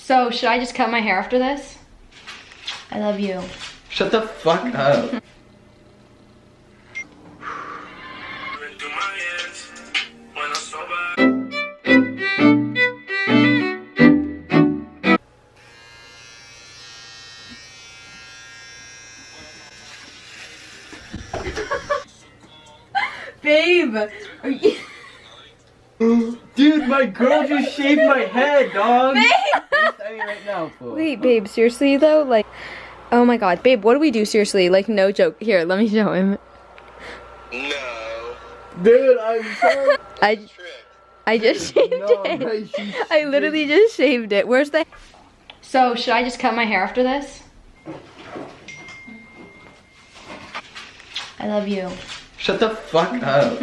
So, should I just cut my hair after this? I love you. Shut the fuck up. Babe! Are you... Dude, my girl just shaved my head, dog. Babe! Right now, fool. Wait, babe, seriously though? Like, oh my god, babe, what do we do seriously? Like, no joke. Here, let me show him. No. Dude, I'm sorry. I just shaved it. I literally just shaved it. Where's the... So, should I just cut my hair after this? I love you. Shut the fuck up.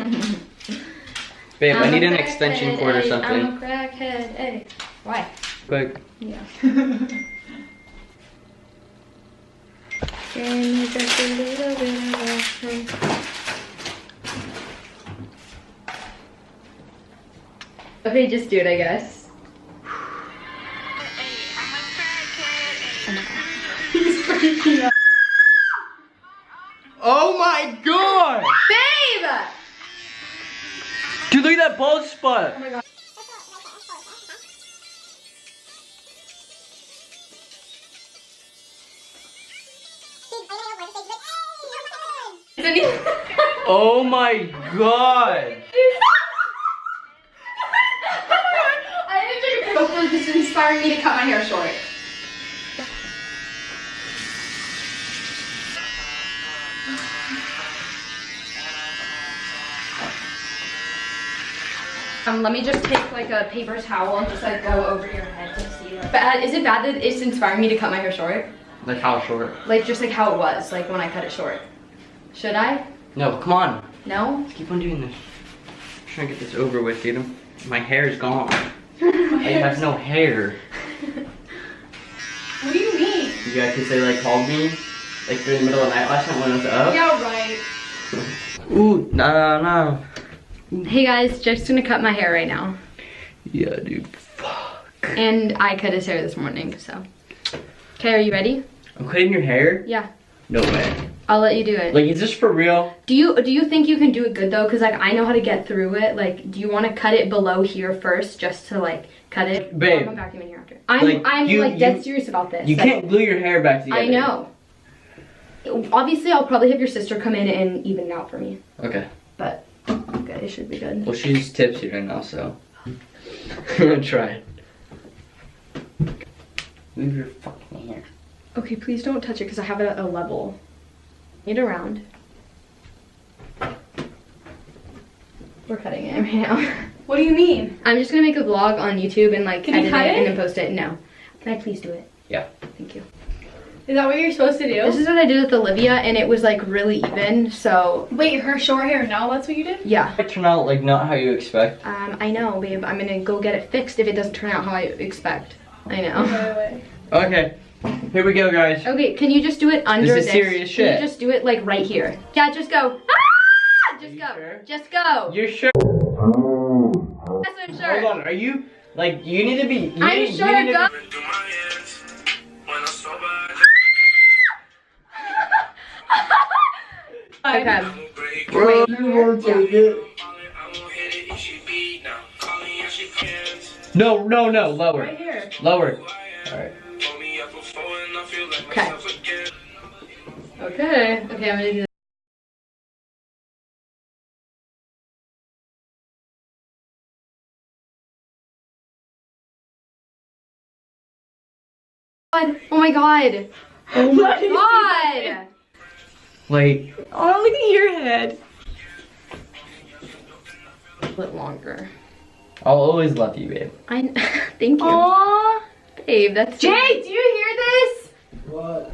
Babe, I need an extension cord or something. I'm a crackhead, hey. Why? Quick. Yeah. Give me just a little bit of action. Okay, just do it, I guess. He's freaking out. Oh my god! Babe! Dude, look at that bald spot. Oh my god. Oh my god. I didn't take a picture. This is inspiring me to cut my hair short. Let me just take like a paper towel and just like go over your head to see. Like, is it bad that it's inspiring me to cut my hair short? Like how short? Like just like how it was, like when I cut it short. Should I? No, come on. No? Let's keep on doing this. I'm trying to get this over with, dude. My hair is gone. I have no hair. What do you mean? You guys could say like called me like during the middle of the night last night when I was up. Yeah, right. Ooh, no. Hey guys, just gonna cut my hair right now. Yeah, dude. Fuck. And I cut his hair this morning, so. Okay, are you ready? I'm cutting your hair? Yeah. No way. I'll let you do it. Like, is this for real? Do you think you can do it good though? Cause like I know how to get through it. Like, do you want to cut it below here first, just to like cut it? Babe. I'm vacuuming here after. I'm like dead serious about this. You like, can't glue your hair back together. I know. Obviously, I'll probably have your sister come in and even it out for me. Okay. But okay, it should be good. Well, she's tipsy right now, so I'm gonna try it. Move your fucking hair. Okay, please don't touch it because I have it at a level. Get around. We're cutting it right now. What do you mean? I'm just gonna make a vlog on YouTube and like Can you edit cut it it? and then post it. No. Can I please do it? Yeah. Thank you. Is that what you're supposed to do? This is what I did with Olivia and it was like really even, so. Wait, her short hair now, that's what you did? Yeah. It turned out like not how you expect. I know, babe. I'm gonna go get it fixed if it doesn't turn out how I expect. I know. Wait. Okay. Here we go, guys. Okay, can you just do it under This this? is serious Can shit. you just do it like right here? Yeah, just go. Ah! Just you go. sure? Just go. You're sure? Yes, I'm sure. Hold on. Are you like you need to be? I'm sure. Go. Okay. Bro, you won't take it. No, lower. Right here. Lower. Alright. Okay. Okay. Okay, I'm gonna do this. Oh my god. Oh my god. Wait. Oh, look at your head. A bit longer. I'll always love you, babe. Thank you. Aww. Babe, that's Jay, do you hear this? What?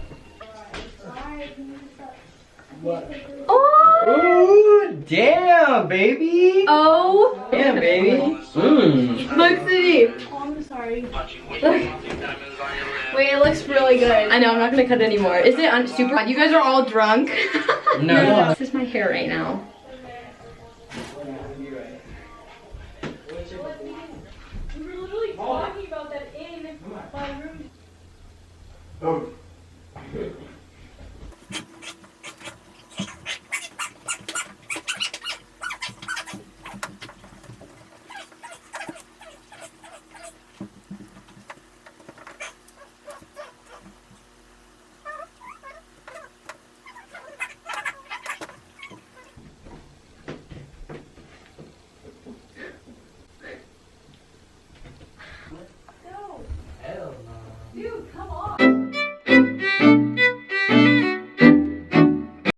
Oh. Ooh, damn, baby. Oh. Damn, baby. Mmm. Look, City. Oh, I'm sorry. Wait, it looks really good. I know, I'm not gonna cut it anymore. Is it super? You guys are all drunk. No. This is my hair right now. We were literally talking about that in my room. Oh,